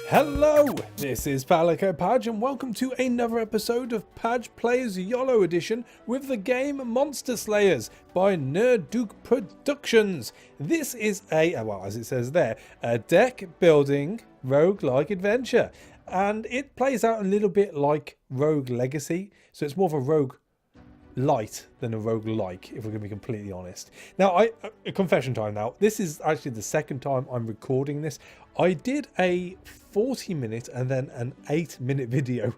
Hello, this is Padge and welcome to another episode of Padge Plays YOLO Edition with the game Monster Slayers by Nerdook Productions. This is well, as it says there, a deck building roguelike adventure, and it plays out a little bit like Rogue Legacy, so it's more of a rogue light than a roguelike, if we're going to be completely honest. Now, a confession time now. This is actually the second time I'm recording this. I did a 40-minute and then an 8-minute video,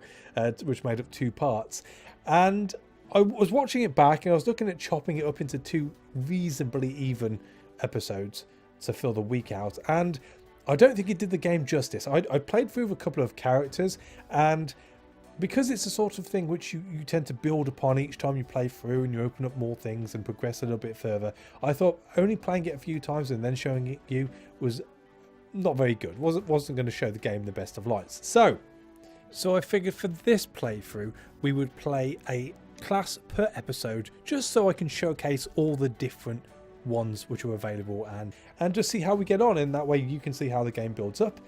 which made up 2 parts. And I was watching it back and I was looking at chopping it up into 2 reasonably even episodes to fill the week out. And I don't think it did the game justice. I played through a couple of characters, and because it's the sort of thing which you tend to build upon each time you play through and you open up more things and progress a little bit further, I thought only playing it a few times and then showing it you was not very good. Wasn't going to show the game the best of lights. So I figured for this playthrough we would play a class per episode, just so I can showcase all the different ones which are available and just see how we get on. In that way you can see how the game builds up.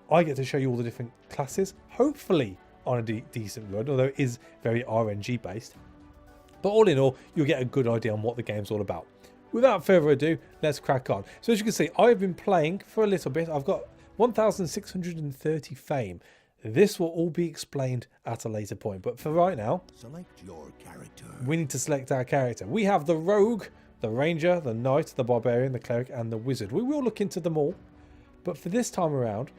I get to show you all the different classes, hopefully on a decent run, although it is very RNG based. But all in all, you'll get a good idea on what the game's all about. Without further ado, let's crack on. So as you can see, I've been playing for a little bit. I've got 1,630 fame. This will all be explained at a later point, but for right now, select your character. We need to select our character. We have the rogue, the ranger, the knight, the barbarian, the cleric, and the wizard. We will look into them all, but for this time around,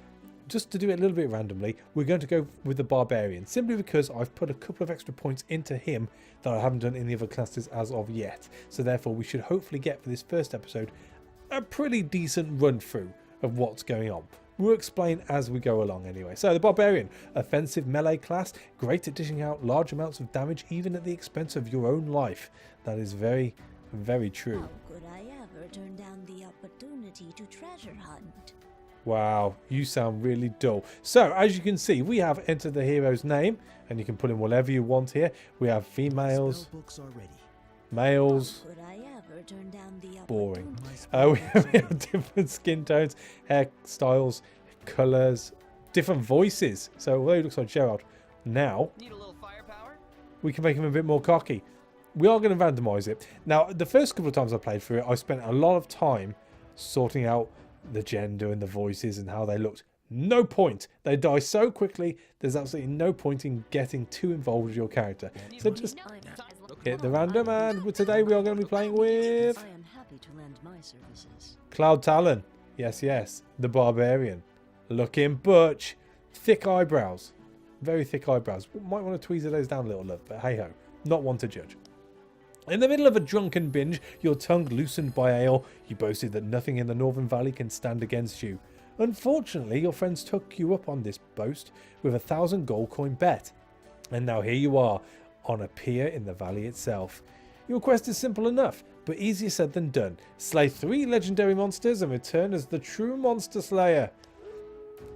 just to do it a little bit randomly, we're going to go with the barbarian, simply because I've put a couple of extra points into him that I haven't done in the other classes as of yet. So therefore we should hopefully get, for this first episode, a pretty decent run through of what's going on. We'll explain as we go along anyway. So the barbarian, offensive melee class, great at dishing out large amounts of damage even at the expense of your own life. That is very, very true. How could I ever turn down the opportunity to treasure hunt? Wow, you sound really dull. So, as you can see, we have entered the hero's name, and you can put in whatever you want here. We have females, males, boring. We have different skin tones, hairstyles, colours, different voices. So, although he looks like Gerald, now we can make him a bit more cocky. We are going to randomise it. Now, the first couple of times I played through it, I spent a lot of time sorting out the gender and the voices and how they looked. No point. They die so quickly, there's absolutely no point in getting too involved with your character. So just hit the random, and today we are going to be playing with I am happy to lend my services. Cloud Talon. Yes, the barbarian. Looking butch. Thick eyebrows. Very thick eyebrows. Might want to tweezer those down a little, love, but hey ho, not one to judge. In the middle of a drunken binge, your tongue loosened by ale, you boasted that nothing in the Northern Valley can stand against you. Unfortunately, your friends took you up on this boast with 1,000 gold coin bet. And now here you are, on a pier in the valley itself. Your quest is simple enough, but easier said than done. Slay 3 legendary monsters and return as the true monster slayer.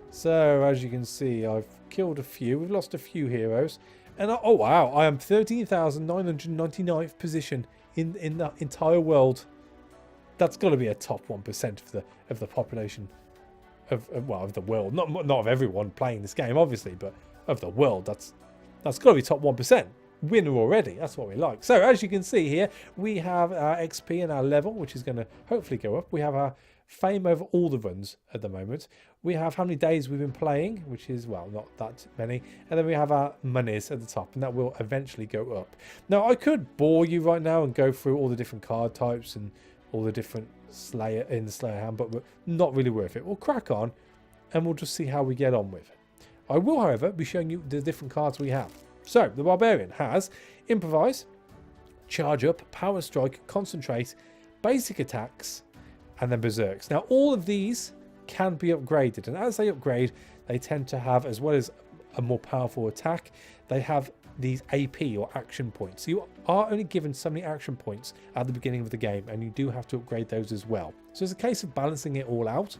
So, as you can see, I've killed a few. We've lost a few heroes. And oh wow, I am 13,999th position in the entire world. That's got to be a top 1% of the population of the world. Not of everyone playing this game, obviously, but of the world. That's got to be top 1%. Winner already. That's what we like. So as you can see here, we have our XP and our level, which is going to hopefully go up. We have our fame over all the runs at the moment. We have how many days we've been playing, which is, well, not that many. And then we have our monies at the top, and that will eventually go up. Now, I could bore you right now and go through all the different card types and all the different Slayer in the Slayer handbook, but not really worth it. We'll crack on, and we'll just see how we get on with it. I will, however, be showing you the different cards we have. So, the Barbarian has Improvise, Charge Up, Power Strike, Concentrate, Basic Attacks, and then Berserks. Now, all of these can be upgraded, and as they upgrade, they tend to have, as well as a more powerful attack, they have these AP or action points. So you are only given so many action points at the beginning of the game, and you do have to upgrade those as well. So it's a case of balancing it all out.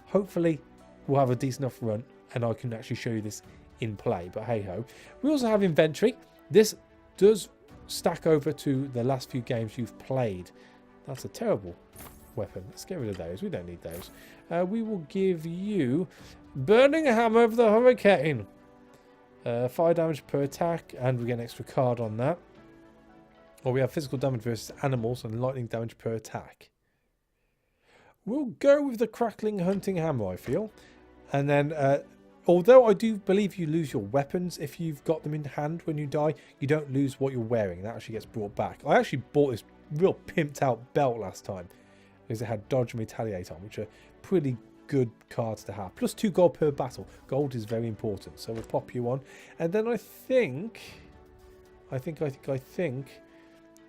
Hopefully, we'll have a decent enough run, and I can actually show you this in play, but hey ho. We also have inventory. This does stack over to the last few games you've played. That's a terrible weapon. Let's get rid of those. We don't need those. We will give you Burning Hammer of the Hurricane. 5 damage per attack, and we get an extra card on that. Or we have physical damage versus animals and lightning damage per attack. We'll go with the Crackling Hunting Hammer, I feel. And then, although I do believe you lose your weapons if you've got them in hand when you die, you don't lose what you're wearing. That actually gets brought back. I actually bought this real pimped out belt last time because it had Dodge and Retaliate on, which are pretty good cards to have. Plus 2 gold per battle. Gold is very important, so we'll pop you on. And then I think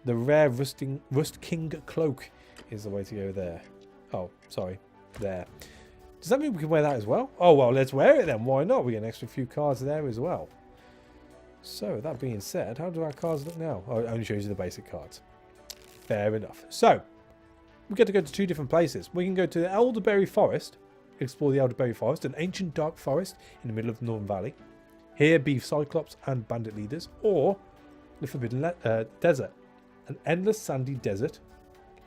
the rare Rust King Cloak is the way to go there. Oh, sorry, there. Does that mean we can wear that as well? Oh, well, let's wear it then. Why not? We get an extra few cards there as well. So, that being said, how do our cards look now? Oh, it only shows you the basic cards. Fair enough. So, we get to go to 2 different places. We can go to the Elderberry Forest, explore the Elderberry Forest, an ancient dark forest in the middle of the Northern Valley. Here be Cyclops and bandit leaders, or the Forbidden Desert, an endless sandy desert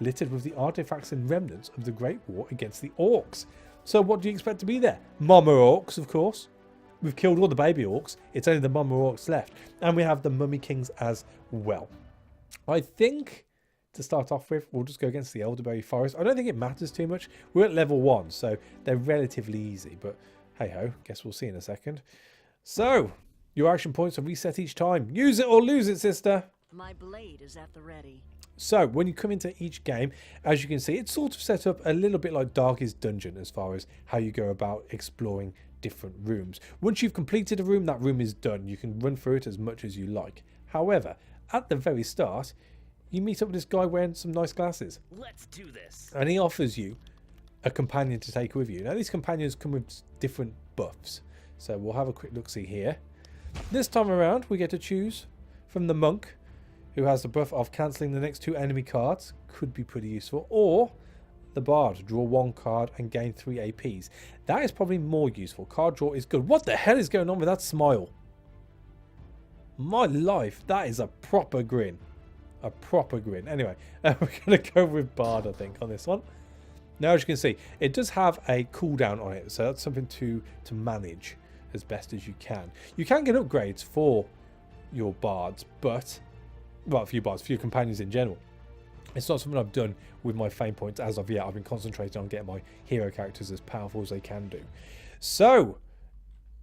littered with the artifacts and remnants of the Great War against the Orcs. So what do you expect to be there? Mama Orcs, of course. We've killed all the baby Orcs. It's only the Mama Orcs left. And we have the Mummy Kings as well. I think, to start off with, we'll just go against the Elderberry Forest. I don't think it matters too much. We're at level 1, so they're relatively easy. But hey-ho, guess we'll see in a second. So, your action points are reset each time. Use it or lose it, sister. My blade is at the ready. So, when you come into each game, as you can see, it's sort of set up a little bit like Darkest Dungeon as far as how you go about exploring different rooms. Once you've completed a room, that room is done. You can run through it as much as you like. However, at the very start, you meet up with this guy wearing some nice glasses. Let's do this. And he offers you a companion to take with you. Now, these companions come with different buffs. So, we'll have a quick look-see here. This time around, we get to choose from the monk, who has the buff of cancelling the next 2 enemy cards. Could be pretty useful. Or the bard. Draw 1 card and gain 3 APs. That is probably more useful. Card draw is good. What the hell is going on with that smile? My life. That is a proper grin. A proper grin. Anyway, we're going to go with bard, I think, on this one. Now, as you can see, it does have a cooldown on it. So that's something to manage as best as you can. You can get upgrades for your bards, but... well, for your bards, for your companions in general. It's not something I've done with my fame points as of yet. I've been concentrating on getting my hero characters as powerful as they can do. So,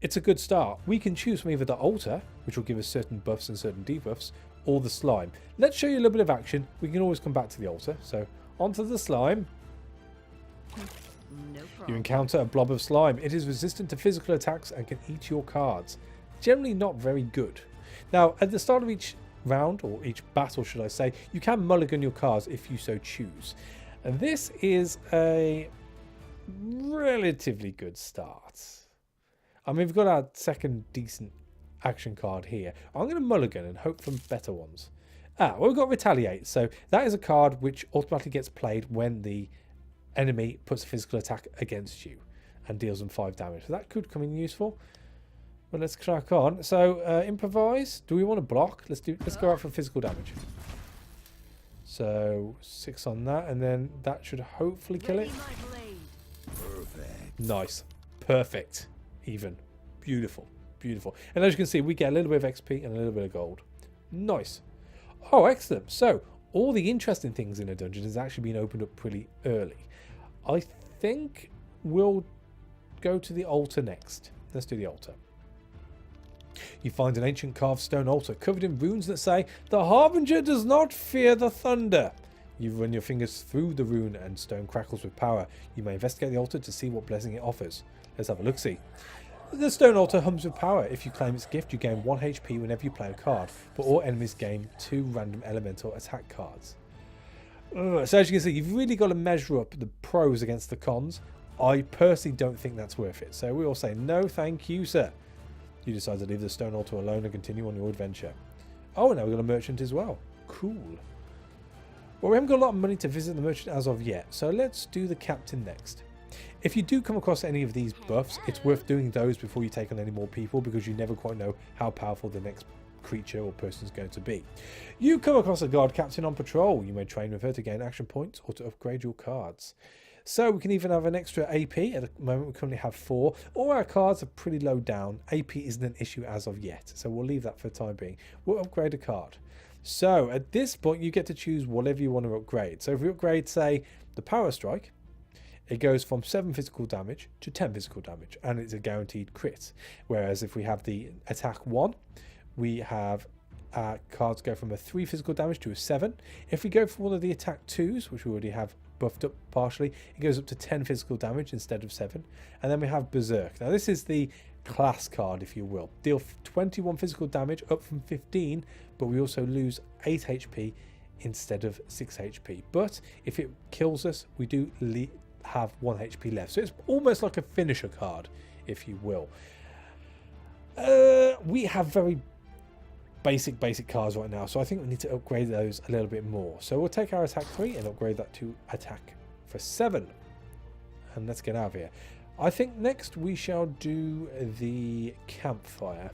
it's a good start. We can choose from either the altar, which will give us certain buffs and certain debuffs, or the slime. Let's show you a little bit of action. We can always come back to the altar. So, onto the slime. No problem. You encounter a blob of slime. It is resistant to physical attacks and can eat your cards. Generally not very good. Now, at the start of each round, or each battle should I say, you can mulligan your cards if you so choose. And this is a relatively good start. I mean, we've got our second decent action card here. I'm going to mulligan and hope for better ones. Well, we've got Retaliate. So that is a card which automatically gets played when the enemy puts a physical attack against you and deals them 5 damage. So that could come in useful. Well, let's crack on. So, improvise. Do we want to block? Let's go out for physical damage. So, 6 on that, and then that should hopefully kill it. Perfect. Nice. Perfect. Even. Beautiful. Beautiful. And as you can see, we get a little bit of XP and a little bit of gold. Nice. Oh, excellent. So, all the interesting things in a dungeon has actually been opened up pretty early. I think we'll go to the altar next. Let's do the altar. You find an ancient carved stone altar covered in runes that say, "The Harbinger does not fear the thunder." You run your fingers through the rune and stone crackles with power. You may investigate the altar to see what blessing it offers. Let's have a look-see. The stone altar hums with power. If you claim its gift, you gain 1 HP whenever you play a card, but all enemies gain 2 random elemental attack cards. So as you can see, you've really got to measure up the pros against the cons. I personally don't think that's worth it. So we all say, no thank you, sir. You decide to leave the stone altar alone and continue on your adventure. Oh, now we've got a merchant as well. Cool. Well, we haven't got a lot of money to visit the merchant as of yet, so let's do the captain next. If you do come across any of these buffs, it's worth doing those before you take on any more people, because you never quite know how powerful the next creature or person is going to be. You come across a guard captain on patrol. You may train with her to gain action points or to upgrade your cards. So we can even have an extra AP. At the moment we currently have 4. All our cards are pretty low down. AP isn't an issue as of yet, so we'll leave that for the time being. We'll upgrade a card. So at this point you get to choose whatever you want to upgrade. So if we upgrade, say, the Power Strike, it goes from 7 physical damage to 10 physical damage, and it's a guaranteed crit. Whereas if we have the attack 1, we have cards go from a 3 physical damage to a 7. If we go for one of the attack 2s, which we already have buffed up partially, it goes up to 10 physical damage instead of 7. And then we have Berserk. Now this is the class card, if you will. Deal 21 physical damage, up from 15, but we also lose 8 HP instead of 6 HP. But if it kills us, we do have 1 HP left. So it's almost like a finisher card, if you will. We have very basic cards right now, so I think we need to upgrade those a little bit more. So we'll take our attack 3 and upgrade that to attack for 7. And let's get out of here. I think next we shall do the campfire.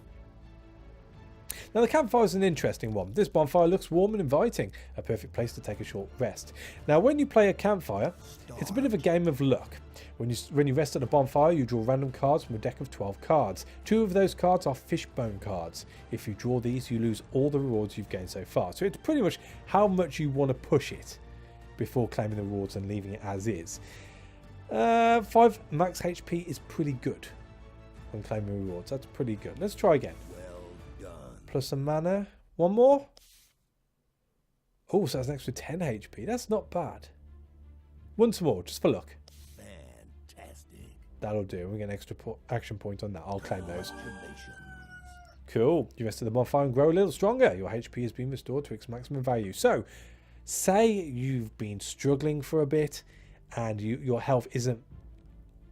Now the campfire is an interesting one. This bonfire looks warm and inviting, a perfect place to take a short rest. Now when you play a campfire, it's a bit of a game of luck. When you rest at a bonfire, you draw random cards from a deck of 12 cards. 2 of those cards are fishbone cards. If you draw these, you lose all the rewards you've gained so far. So it's pretty much how much you want to push it before claiming the rewards and leaving it as is. 5 max HP is pretty good when claiming rewards. That's pretty good. Let's try again. Plus some mana. One more. Oh, so that's an extra 10 HP. That's not bad. Once more, just for luck. Fantastic. That'll do. We get an extra action point on that. I'll claim those. Cool. You rest of the bonfire and grow a little stronger. Your HP has been restored to its maximum value. So, say you've been struggling for a bit and your health isn't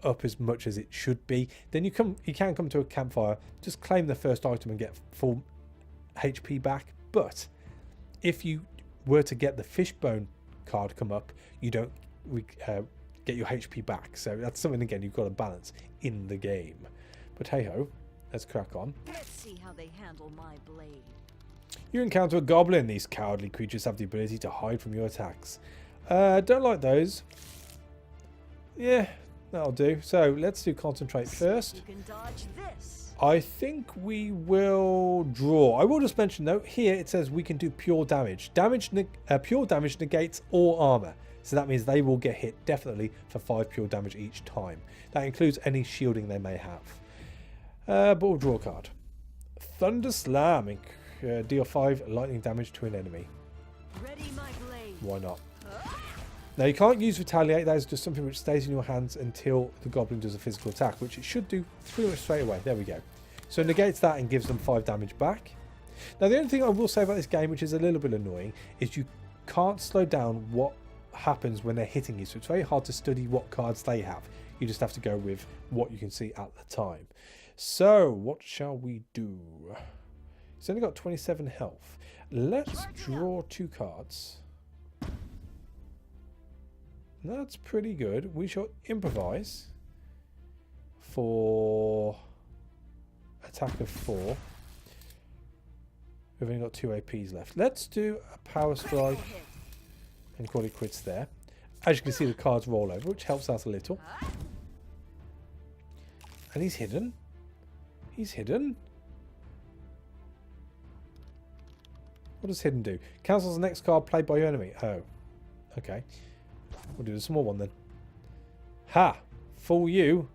up as much as it should be, then you can come to a campfire, just claim the first item and get full HP back. But if you were to get the fishbone card come up, you don't get your HP back. So that's something, again, you've got to balance in the game. But hey ho, let's crack on. Let's see how they handle my blade. You encounter a goblin. These cowardly creatures have the ability to hide from your attacks. Don't like those. Yeah, that'll do. So let's do concentrate first. You can dodge this. I think we will draw. I will just mention though, here it says we can do pure damage. Pure damage negates all armor. So that means they will get hit definitely for 5 pure damage each time. That includes any shielding they may have. But we'll draw a card. Thunder Slam. Deal 5 lightning damage to an enemy. Ready my blade. Why not? Now you can't use Retaliate. That is just something which stays in your hands until the goblin does a physical attack, which it should do pretty much straight away. There we go. So it negates that and gives them 5 damage back. Now the only thing I will say about this game, which is a little bit annoying, is you can't slow down what happens when they're hitting you. So it's very hard to study what cards they have. You just have to go with what you can see at the time. So what shall we do? He's only got 27 health. Let's draw 2 cards. That's pretty good. We shall improvise for attack of 4. We've only got 2 APs left. Let's do a power strike and call it quits there. As you can see, the cards roll over, which helps out a little. And he's hidden. He's hidden. What does hidden do? Cancels the next card played by your enemy. Oh, okay. We'll do the small one then. Ha! Fool you.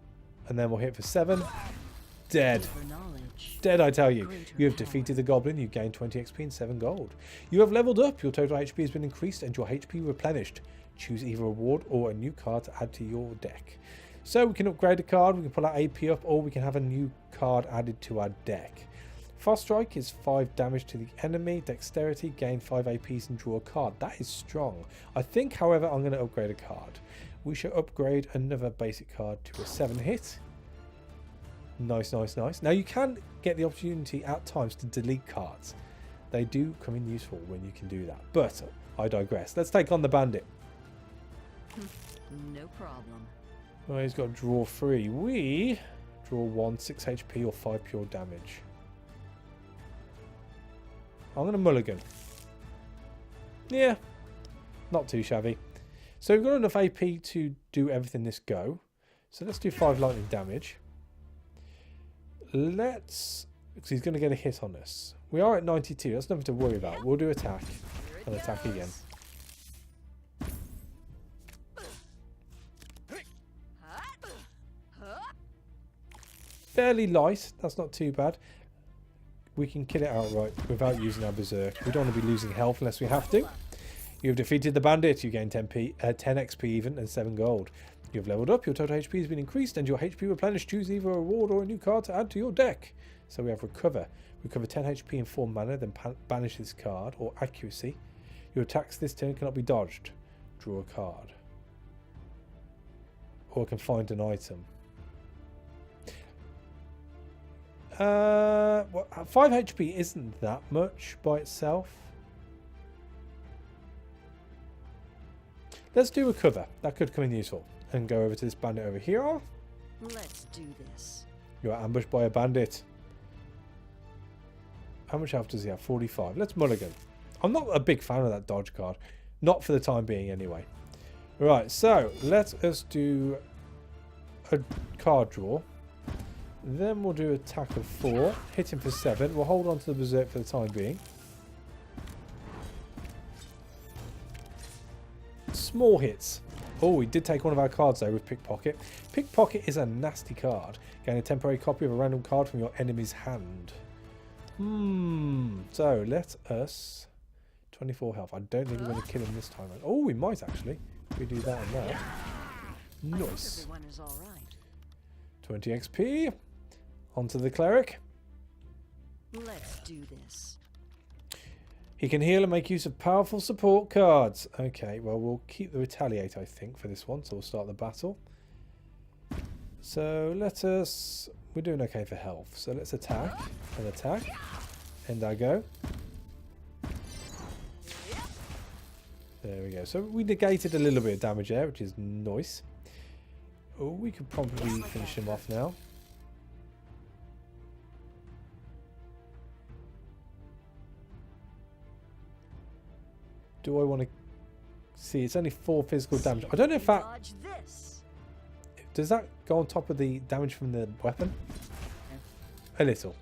And then we'll hit for 7. Dead. Dead, I tell you. You have defeated the goblin. You gain 20 XP and 7 gold. You have leveled up. Your total HP has been increased and your HP replenished. Choose either a reward or a new card to add to your deck. So we can upgrade a card, we can pull our AP up, or we can have a new card added to our deck. Fast Strike is 5 damage to the enemy. Dexterity, gain 5 APs and draw a card. That is strong. I think, however, I'm going to upgrade a card. We shall upgrade another basic card to a 7 hit. Nice, nice, nice. Now you can get the opportunity at times to delete cards. They do come in useful when you can do that. But I digress. Let's take on the bandit. No problem. Well, he's got draw 3. We draw 1, 6 HP or 5 pure damage. I'm going to mulligan. Yeah, not too shabby. So we've got enough AP to do everything this go. So let's do 5 lightning damage. Let's... because he's going to get a hit on us. We are at 92. That's nothing to worry about. We'll do attack. And attack again. Fairly light. That's not too bad. We can kill it outright without using our berserk. We don't want to be losing health unless we have to. You have defeated the bandit. You gain 10 XP even and 7 gold. You have leveled up. Your total HP has been increased and your HP replenished. Choose either a reward or a new card to add to your deck. So we have recover. Recover 10 HP in 4 mana, then banish this card, or accuracy. Your attacks this turn cannot be dodged. Draw a card. Or I can find an item. 5 HP isn't that much by itself. Let's do recover. That could come in useful. And go over to this bandit over here. Let's do this. You are ambushed by a bandit. How much health does he have? 45. Let's mulligan. I'm not a big fan of that dodge card. Not for the time being anyway. Right, so let us do a card draw. Then we'll do attack of 4. Hit him for 7. We'll hold on to the berserk for the time being. Small hits. Oh, we did take one of our cards though with Pickpocket. Pickpocket is a nasty card. Gain a temporary copy of a random card from your enemy's hand. So let us... 24 health. I don't think we're going to kill him this time. Oh, we might actually. If we do that and that. Nice. 20 XP. Onto the cleric. Let's do this. He can heal and make use of powerful support cards. Okay, well, we'll keep the retaliate, I think, for this one. So we'll start the battle. So let us... We're doing okay for health. So let's attack and attack. End our go. There we go. So we negated a little bit of damage there, which is nice. Oh, we could probably finish him off now. Do I want to see? It's only 4 physical damage. I don't know if that... Does that go on top of the damage from the weapon? A little.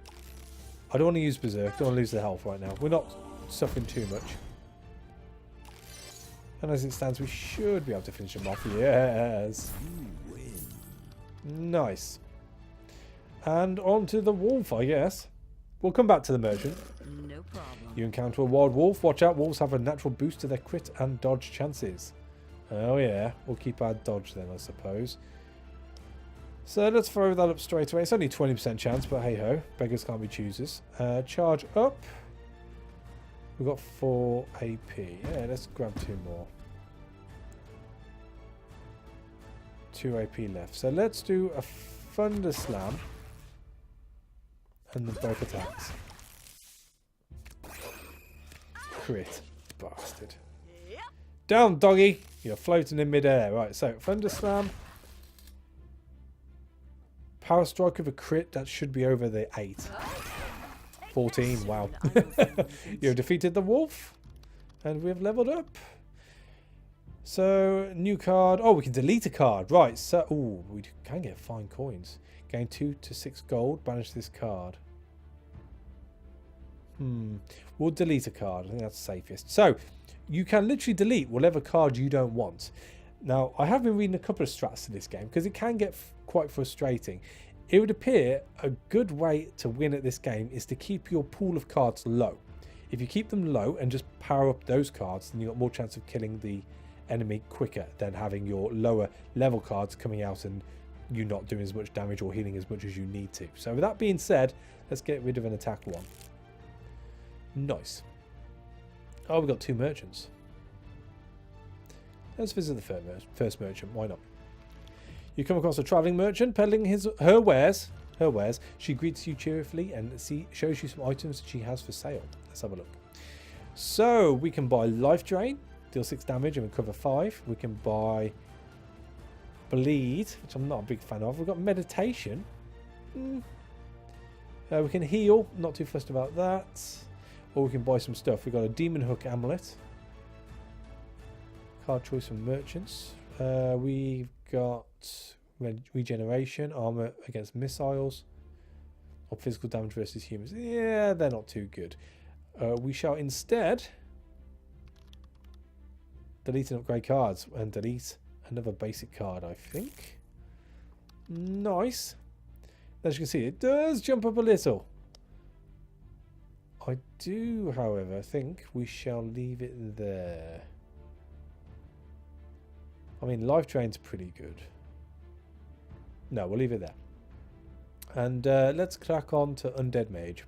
I don't want to use berserk. Don't want to lose the health right now. We're not suffering too much. And as it stands, we should be able to finish him off. Yes. Nice. And on to the wolf, I guess. We'll come back to the merchant. No problem. You encounter a wild wolf. Watch out, wolves have a natural boost to their crit and dodge chances. Oh yeah, we'll keep our dodge then, I suppose. So let's throw that up straight away. It's only 20% chance, but hey ho, beggars can't be choosers. Charge up. We've got 4 AP. Yeah, let's grab 2 more. 2 AP left. So let's do a Thunder Slam. And then both attacks. Crit. Bastard. Down, doggy! You're floating in midair. Right, so Thunder Slam. Power Strike with a crit. That should be over the 8. 14. Wow. You've defeated the wolf. And we have leveled up. So, new card. Oh, we can delete a card. Right, so... Ooh, we can get fine coins. Gain 2 to 6 gold. Banish this card. We'll delete a card. I think that's safest. So, you can literally delete whatever card you don't want. Now, I have been reading a couple of strats to this game because it can get quite frustrating. It would appear a good way to win at this game is to keep your pool of cards low. If you keep them low and just power up those cards, then you've got more chance of killing the enemy quicker than having your lower level cards coming out and you not doing as much damage or healing as much as you need to. So with that being said, let's get rid of an attack one. Nice. Oh, we've got 2 merchants. Let's visit the first merchant. Why not? You come across a travelling merchant peddling her wares. She greets you cheerfully and shows you some items that she has for sale. Let's have a look. So we can buy Life Drain, deal 6 damage and recover 5. We can buy Bleed, which I'm not a big fan of. We've got Meditation. We can heal. Not too fussed about that. or we can buy some stuff. We've got a Demon Hook Amulet. Card choice from merchants. We've got regeneration, armor against missiles, or physical damage versus humans. Yeah, they're not too good. We shall instead delete and upgrade cards and delete another basic card, I think. Nice. As you can see, it does jump up a little. I do, however, think we shall leave it there. I mean, life drain's pretty good. No, we'll leave it there. And let's crack on to Undead Mage.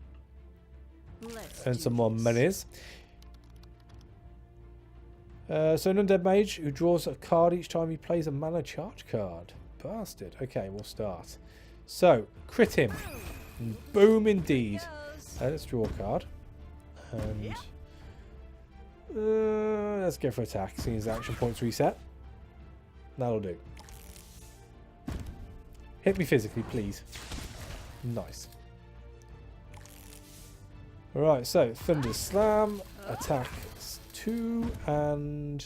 Earn some more monies. So an Undead Mage who draws a card each time he plays a mana charge card. Bastard. Okay, we'll start. So, crit him. Boom indeed. Let's draw a card. And let's go for attack, seeing as action points reset. That'll do. Hit me physically, please. Nice. Alright, so Thunder Slam, attack 2, and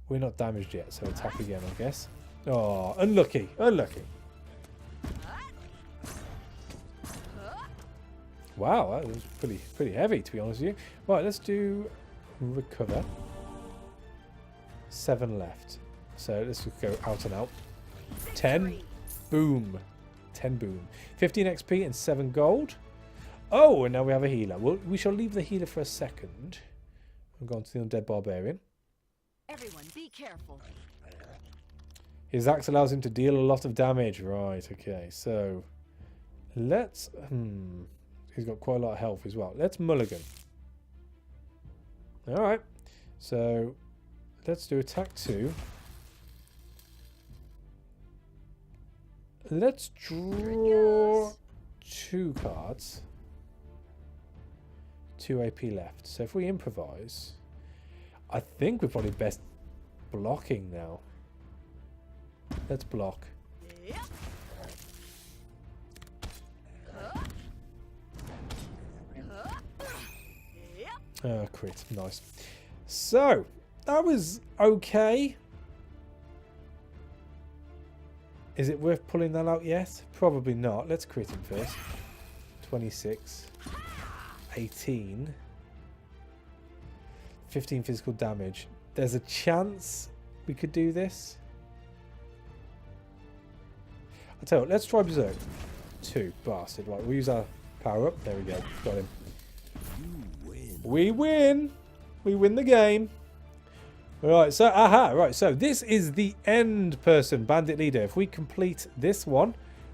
we're not damaged yet, so attack again, I guess. Oh, unlucky, unlucky. Wow, that was pretty heavy, to be honest with you. Right, let's do recover. 7 left. So let's just go out and out. 10. Boom. 10 boom. 15 XP and 7 gold. Oh, and now we have a healer. Well, we shall leave the healer for a second. We've gone to the Undead Barbarian. Everyone, be careful. His axe allows him to deal a lot of damage. Right, okay. So, let's... He's got quite a lot of health as well. Let's mulligan. Alright. So, let's do attack 2. Let's draw 2 cards. 2 AP left. So if we improvise, I think we're probably best blocking now. Let's block. Crit. Nice. So, that was okay. Is it worth pulling that out yet? Probably not. Let's crit him first. 26. 18. 15 physical damage. There's a chance we could do this. I'll tell you what, let's try Berserk. 2. Bastard. Right, we'll use our power up. There we go. Got him. We win! We win the game. Right, so, right, so this is the end person, Bandit Leader. If we complete this one,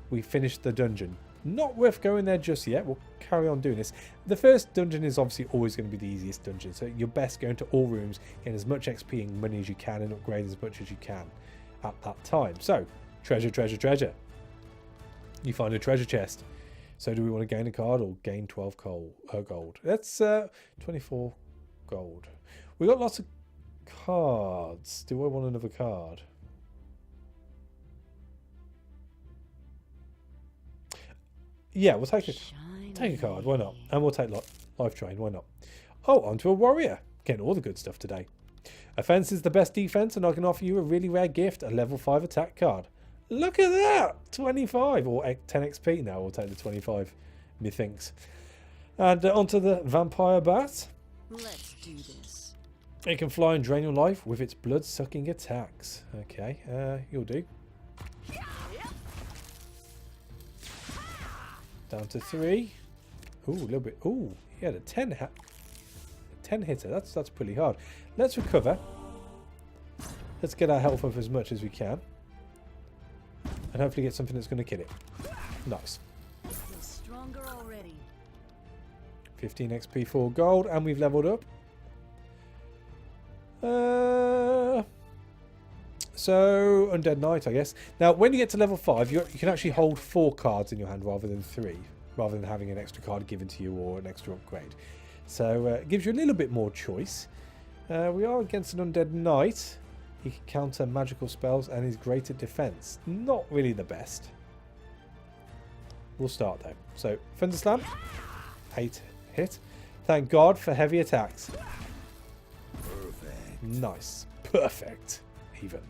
we finish the dungeon. Not worth going there just yet. We'll carry on doing this. The first dungeon is obviously always going to be the easiest dungeon, so you're best going to all rooms, getting as much XP and money as you can, and upgrade as much as you can at that time. So, treasure, treasure, treasure. You find a treasure chest. So do we want to gain a card or gain 12 gold? That's 24 gold. We got lots of cards. Do I want another card? Yeah, we'll take a card. Why not? And we'll take life drain. Why not? Oh, onto a warrior. Getting all the good stuff today. Offense is the best defense, and I can offer you a really rare gift, a level 5 attack card. Look at that! 25 or 10 XP now. We'll take the 25, methinks. And onto the vampire bat. Let's do this. It can fly and drain your life with its blood-sucking attacks. Okay, you'll do. Down to 3. Ooh, a little bit. Ooh, he had a 10 hitter. That's pretty hard. Let's recover. Let's get our health up as much as we can. And hopefully get something that's going to kill it. Nice. Feel stronger already. 15 XP, 4 gold, and we've leveled up. So, Undead Knight, I guess. Now, when you get to level 5, you can actually hold 4 cards in your hand rather than 3. Rather than having an extra card given to you or an extra upgrade. So, it gives you a little bit more choice. We are against an Undead Knight. He can counter magical spells and is great at defense. Not really the best. We'll start though. So, Thunder Slam. 8 hit. Thank God for heavy attacks. Perfect. Nice. Perfect. Even.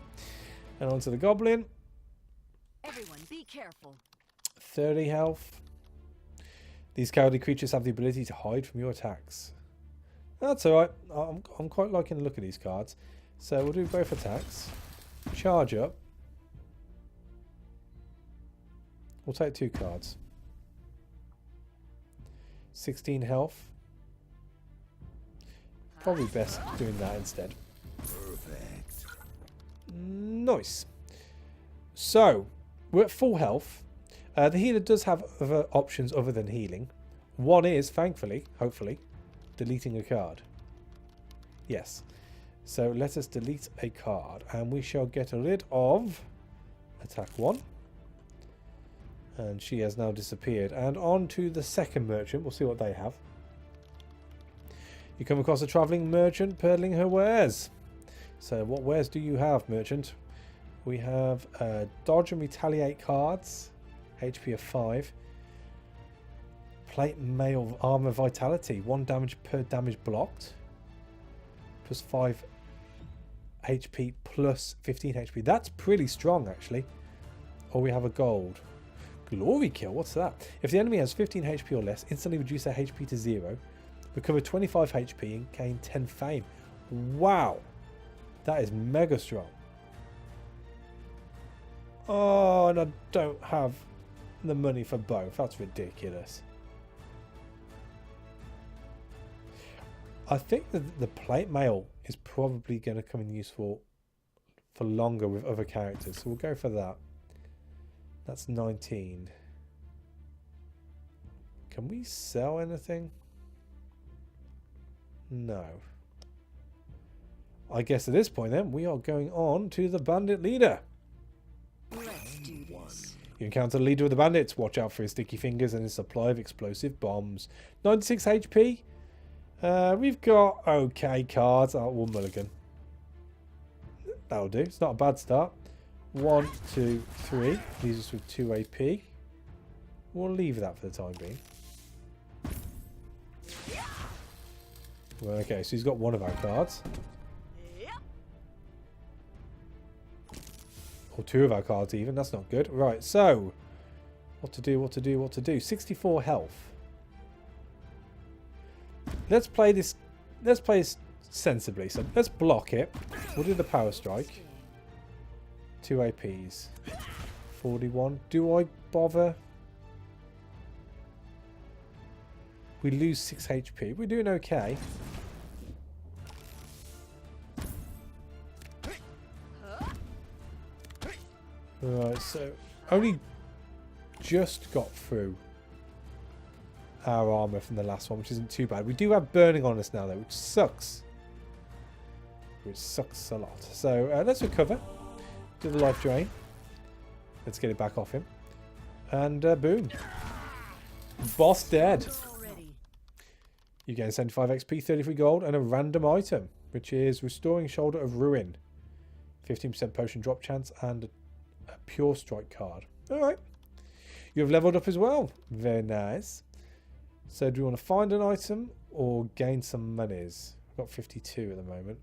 And onto the goblin. Everyone, be careful. 30 health. These cowardly creatures have the ability to hide from your attacks. That's alright. I'm quite liking the look of these cards. So we'll do both attacks. Charge up. We'll take 2 cards. 16 health. Probably best doing that instead. Perfect. Nice. So, we're at full health. The healer does have other options other than healing. One is, thankfully, hopefully, deleting a card. Yes. So let us delete a card and we shall get rid of attack 1. And she has now disappeared. And on to the second merchant. We'll see what they have. You come across a travelling merchant peddling her wares. So what wares do you have, merchant? We have dodge and retaliate cards. HP of 5. Plate mail armor vitality. 1 damage per damage blocked. Plus 5 HP plus 15 HP. That's pretty strong, actually. Or we have a gold. Glory kill. What's that? If the enemy has 15 HP or less, instantly reduce their HP to 0. Recover 25 HP and gain 10 fame. Wow. That is mega strong. Oh, and I don't have the money for both. That's ridiculous. I think that the plate mail is probably going to come in useful for longer with other characters. So we'll go for that. That's 19. Can we sell anything? No. I guess at this point then, we are going on to the bandit leader. Let's do this. You encounter the leader of the bandits. Watch out for his sticky fingers and his supply of explosive bombs. 96 HP. We've got okay cards. Oh, we'll mulligan. That'll do. It's not a bad start. 1, 2, 3. Leaves us with 2 AP. We'll leave that for the time being. Okay, so he's got one of our cards. Or 2 of our cards even. That's not good. Right, so what to do. 64 health. Let's play this sensibly. So let's block it. We'll do the power strike. 2 APs. 41. Do I bother? We lose 6 HP. We're doing okay. Right, so only just got through our armor from the last one, which isn't too bad. We do have burning on us now, though, which sucks. Which sucks a lot. So let's recover. Do the life drain. Let's get it back off him. And boom. Boss dead. You gain 75 XP, 33 gold, and a random item, which is Restoring Shoulder of Ruin. 15% potion drop chance, and a Pure Strike card. Alright. You have leveled up as well. Very nice. So do we want to find an item or gain some monies? I've got 52 at the moment.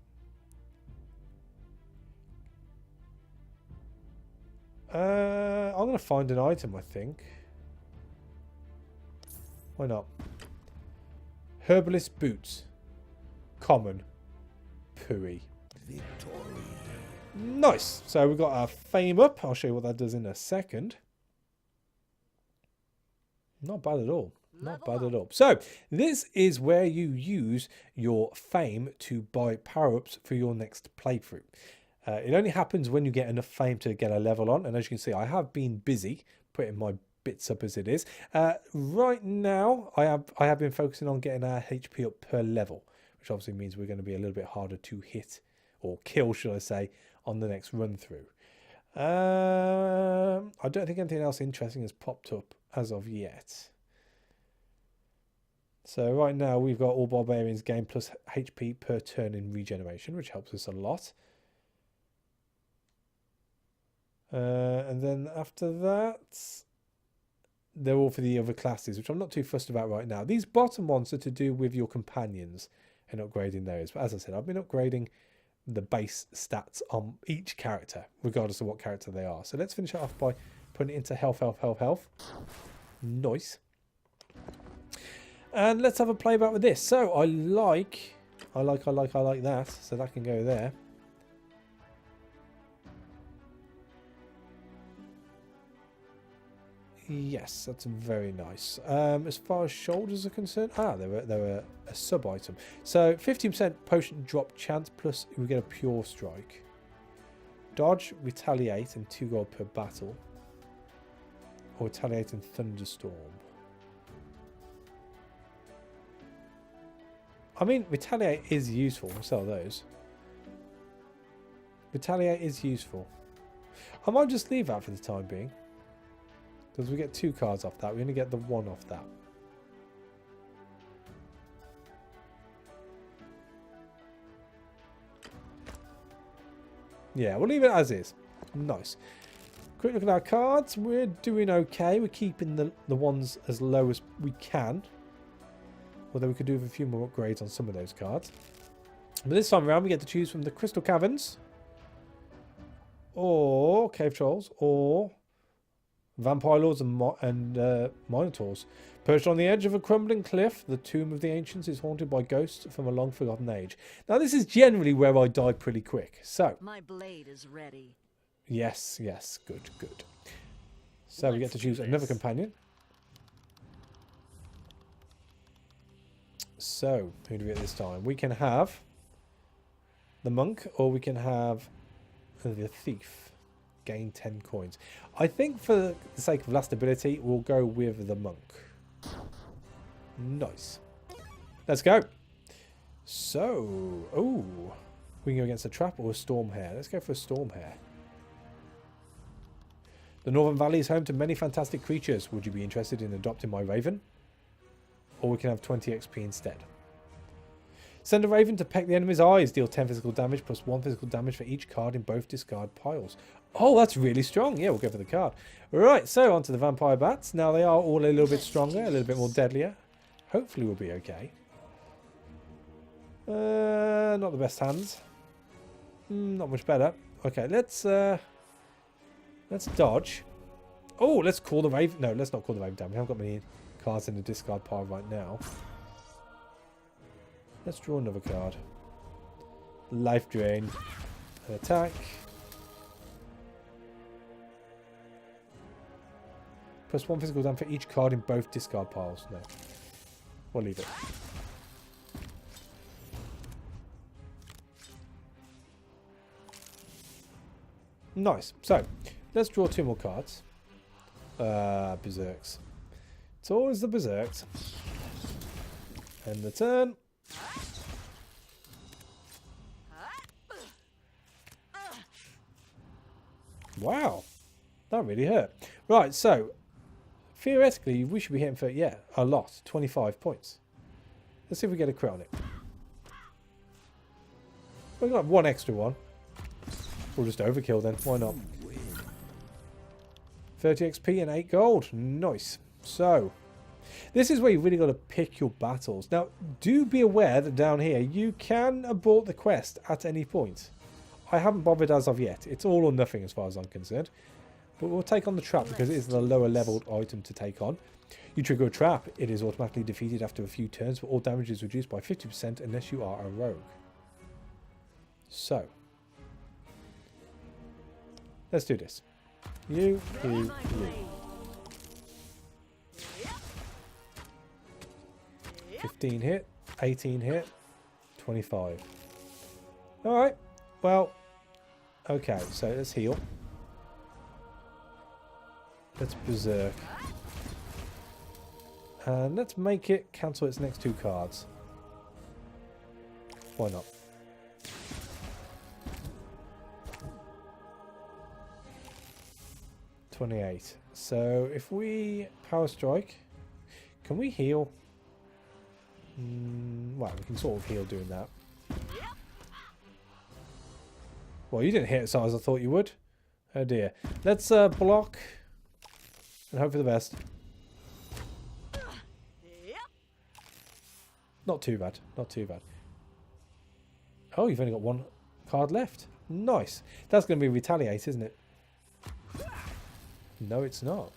I'm going to find an item, I think. Why not? Herbalist boots. Common. Pooey. Victory. Nice. So we've got our fame up. I'll show you what that does in a second. Not bad at all. Not bad at all. So this is where you use your fame to buy power-ups for your next playthrough. It only happens when you get enough fame to get a level on. And as you can see, I have been busy putting my bits up as it is. Right now, I have been focusing on getting our HP up per level, which obviously means we're going to be a little bit harder to hit or kill, should I say, on the next run through. I don't think anything else interesting has popped up as of yet. So right now we've got all barbarians gain plus HP per turn in regeneration, which helps us a lot. And then after that, they're all for the other classes, which I'm not too fussed about right now. These bottom ones are to do with your companions and upgrading those. But as I said, I've been upgrading the base stats on each character, regardless of what character they are. So let's finish it off by putting it into health, health, health, health. Nice. And let's have a play about with this. So I like that. So that can go there. Yes, that's very nice. As far as shoulders are concerned, they're a sub item. So 15% potion drop chance plus we get a pure strike. Dodge, retaliate, and 2 gold per battle. Or retaliate and thunderstorm. I mean, retaliate is useful. We'll sell those. Retaliate is useful. I might just leave that for the time being. Because we get 2 cards off that. We only get the 1 off that. Yeah, we'll leave it as is. Nice. Quick look at our cards. We're doing okay. We're keeping the ones as low as we can. Although we could do with a few more upgrades on some of those cards. But this time around we get to choose from the Crystal Caverns. Or Cave Trolls. Or Vampire Lords and Minotaurs. Perched on the edge of a crumbling cliff, the tomb of the ancients is haunted by ghosts from a long forgotten age. Now this is generally where I die pretty quick. So My blade is ready. yes, good. So we get to choose another companion. So who do we get this time? We can have the monk, or we can have the thief. Gain 10 coins. I think for the sake of last ability, we'll go with the monk. Nice. Let's go. So, we can go against a trap or a storm hare. Let's go for a storm hare. The Northern Valley is home to many fantastic creatures. Would you be interested in adopting my raven? Or we can have 20 XP instead. Send a raven to peck the enemy's eyes. Deal 10 physical damage plus 1 physical damage for each card in both discard piles. Oh, that's really strong. Yeah, we'll go for the card. Right, so on to the vampire bats. Now they are all a little bit stronger, a little bit more deadlier. Hopefully we'll be okay. Not the best hands. Not much better. Okay, let's dodge. Oh, let's call the raven. No, let's not call the raven down. We haven't got many cards in the discard pile right now. Let's draw another card. Life drain. An attack. Plus 1 physical damage for each card in both discard piles. No. We'll leave it. Nice. So, let's draw 2 more cards. Berserks. It's always the Berserks. End the turn. Wow. That really hurt. Right, so theoretically we should be hitting for, yeah, a lot. 25 points. Let's see if we get a crit on it. We've got 1 extra one. We'll just overkill then. Why not? 30 XP and 8 gold. Nice. So, this is where you've really got to pick your battles. Now, do be aware that down here, you can abort the quest at any point. I haven't bothered as of yet. It's all or nothing as far as I'm concerned. But we'll take on the trap because it is the lower leveled item to take on. You trigger a trap. It is automatically defeated after a few turns, but all damage is reduced by 50% unless you are a rogue. So, let's do this. You. 15 hit, 18 hit, 25. Alright, well, okay, so let's heal. Let's berserk. And let's make it cancel its next 2 cards. Why not? $28. So if we power strike, can we heal? Well, we can sort of heal doing that. Well, you didn't hit as hard as I thought you would. Oh dear. Let's block and hope for the best. Not too bad. Not too bad. Oh, you've only got one card left. Nice. That's going to be retaliate, isn't it? No, it's not.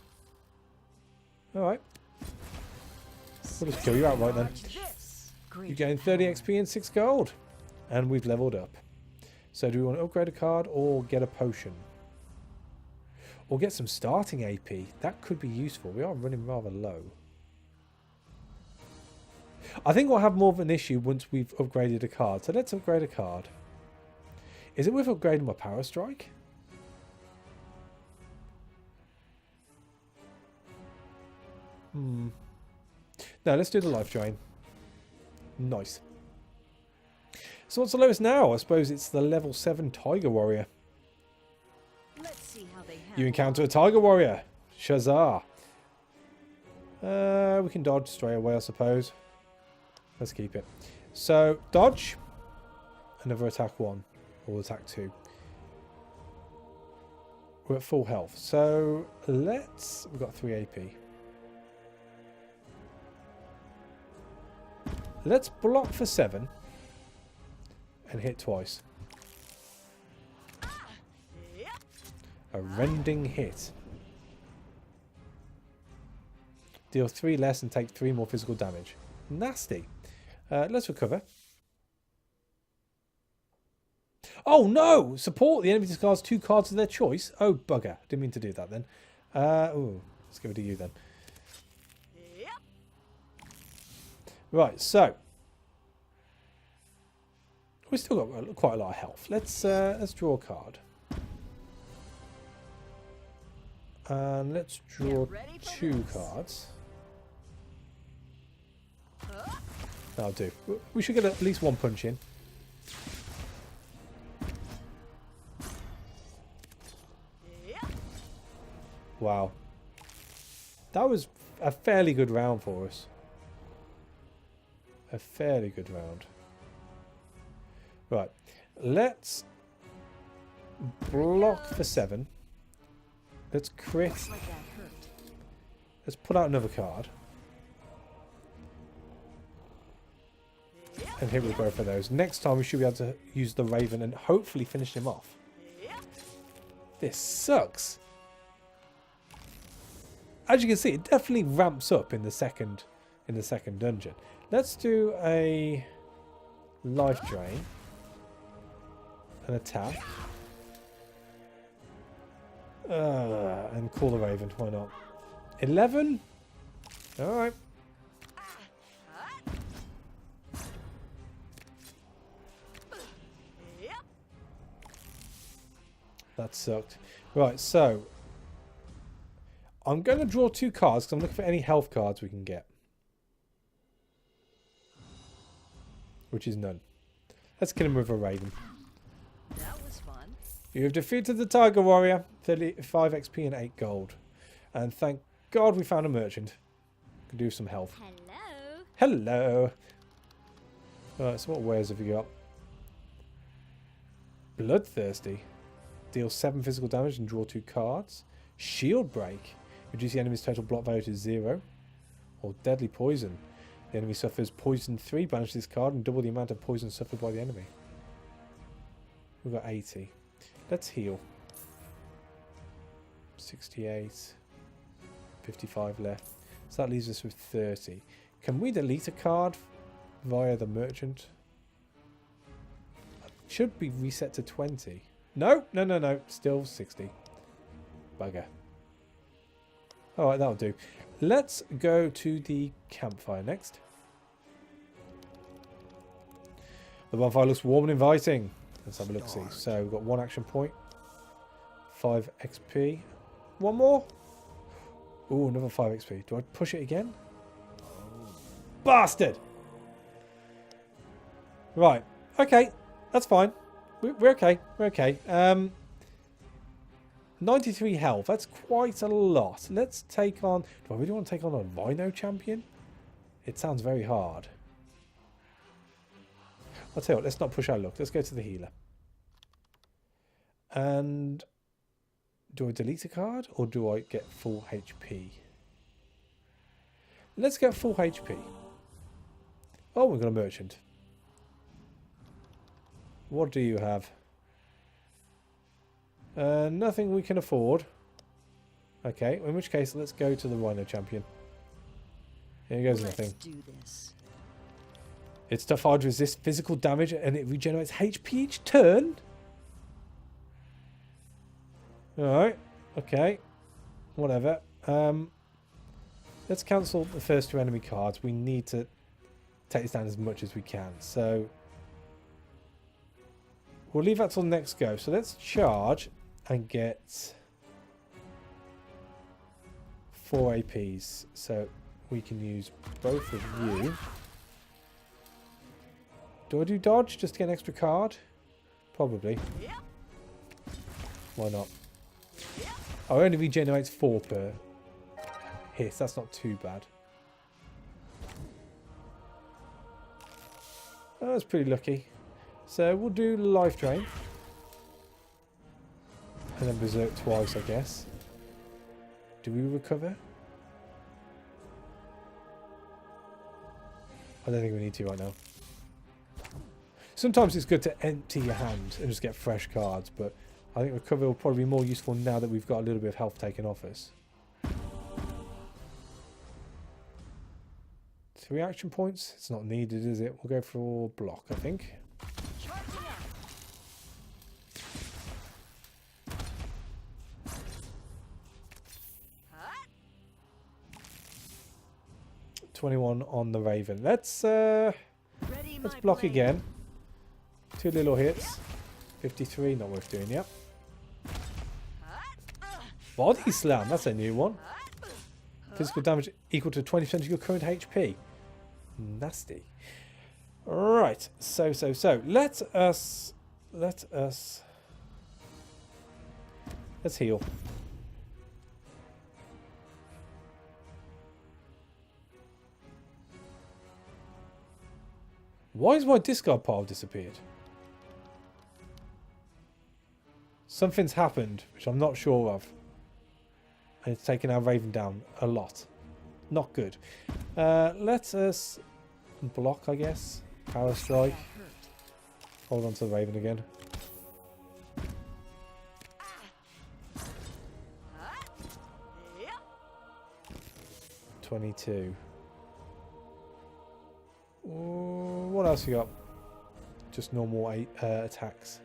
Alright. We'll just kill you outright then. You gain 30 XP and 6 gold. And we've leveled up. So do we want to upgrade a card or get a potion? Or get some starting AP. That could be useful. We are running rather low. I think we'll have more of an issue once we've upgraded a card. So let's upgrade a card. Is it worth upgrading my Power Strike? No, let's do the Life Drain. Nice. So what's the lowest now? I suppose it's the level 7 Tiger Warrior. Let's see how they You encounter a Tiger Warrior. Shazar. We can dodge straight away, I suppose. Let's keep it. So, dodge. Another attack 1. Or attack 2. We're at full health. So, let's... We've got 3 AP. Let's block for 7. And hit twice. A rending hit. Deal 3 less and take 3 more physical damage. Nasty. Let's recover. Oh no! Support! The enemy discards 2 cards of their choice. Oh bugger. Didn't mean to do that then. Ooh, let's give it to you then. Right, so. We've still got quite a lot of health. Let's draw a card. And let's draw 2 cards. That'll do. We should get at least 1 punch in. Wow. That was a fairly good round for us. A fairly good round. Right. Let's block for 7. Let's crit. Let's put out another card. And hit with both of those. Next time we should be able to use the Raven and hopefully finish him off. This sucks. As you can see, it definitely ramps up in the second dungeon. Let's do a life drain. An attack. And call the Raven. Why not? 11? Alright. That sucked. Right, so I'm going to draw 2 cards because I'm looking for any health cards we can get. Which is none. Let's kill him with a Raven. That was fun. You have defeated the Tiger Warrior. 35 XP and 8 gold. And thank God we found a merchant. Can do some health. Hello. Hello. Alright, so what wares have you got? Bloodthirsty. Deal 7 physical damage and draw 2 cards. Shield Break. Reduce the enemy's total block value to 0. Or Deadly Poison. The enemy suffers poison 3. Banish this card and double the amount of poison suffered by the enemy. We've got 80. Let's heal. 68. 55 left. So that leaves us with 30. Can we delete a card via the merchant? It should be reset to 20. No, no, no, no. Still 60. Bugger. Alright, that'll do. Let's go to the campfire next. The bonfire looks warm and inviting. Let's have a look see. So we've got 1 action point. 5 XP. 1 more. Ooh, another 5 XP. Do I push it again? Bastard! Right. Okay. That's fine. We're okay. We're okay. 93 health. That's quite a lot. Let's take on... Do I really want to take on a Rhino champion? It sounds very hard. I'll tell you what. Let's not push our luck. Let's go to the healer. And... do I delete a card? Or do I get full HP? Let's get full HP. Oh, we've got a merchant. What do you have? Nothing we can afford. Okay, in which case, let's go to the Rhino Champion. Here goes nothing. Let's do this. It's tough, hard to resist physical damage, and it regenerates HP each turn. Alright, okay. Whatever. Let's cancel the first 2 enemy cards. We need to take this down as much as we can. So we'll leave that till next go. So let's charge and get 4 APs. So we can use both of you. Do I do dodge just to get an extra card? Probably. Why not? Oh, it only regenerates 4 per hit. That's not too bad. Oh, that's pretty lucky. So we'll do Life Drain. And then Berserk twice, I guess. Do we recover? I don't think we need to right now. Sometimes it's good to empty your hand and just get fresh cards, but I think recover will probably be more useful now that we've got a little bit of health taken off us. 3 action points? It's not needed, is it? We'll go for block, I think. 21 on the Raven. Let's block again. 2 little hits. 53, not worth doing, yep. Body Slam, that's a new one. Physical damage equal to 20% of your current HP. Nasty. Right, so. Let's heal. Why has my discard pile disappeared? Something's happened, which I'm not sure of. And it's taken our Raven down a lot. Not good. Let us block, I guess. Power Strike. Hold on to the Raven again. $22. What else you got? Just normal attacks.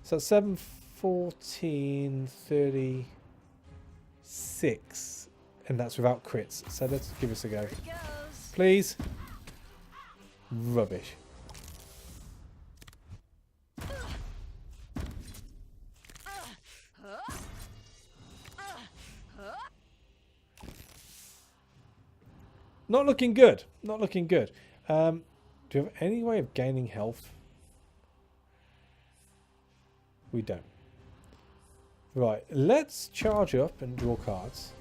So 7, 14, 36. And that's without crits. So let's give this a go. Please. Rubbish. Not looking good. Not looking good. Do you have any way of gaining health? We don't. Right, let's charge up and draw cards.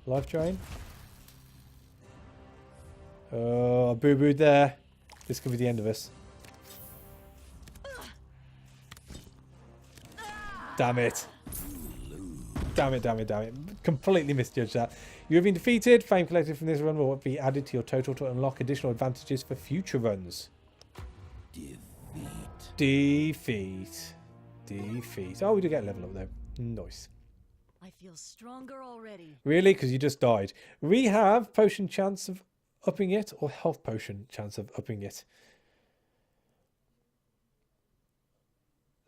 Life Drain. Oh, boo-booed there. This could be the end of us. Damn it. Damn it. Completely misjudged that. You have been defeated. Fame collected from this run will be added to your total to unlock additional advantages for future runs. Defeat. Oh, we do get a level up though. Nice. I feel stronger already. Really? Because you just died. We have potion chance of upping it or health potion chance of upping it.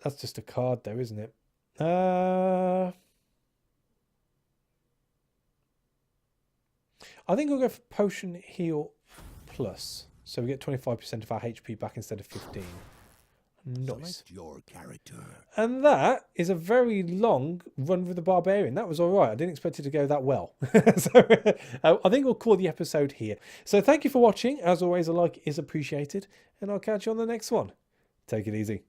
That's just a card though, isn't it? I think we'll go for potion heal plus. So we get 25% of our HP back instead of 15. Nice. Your character. And that is a very long run with the Barbarian. That was all right. I didn't expect it to go that well. So I think we'll call the episode here. So thank you for watching. As always, a like is appreciated. And I'll catch you on the next one. Take it easy.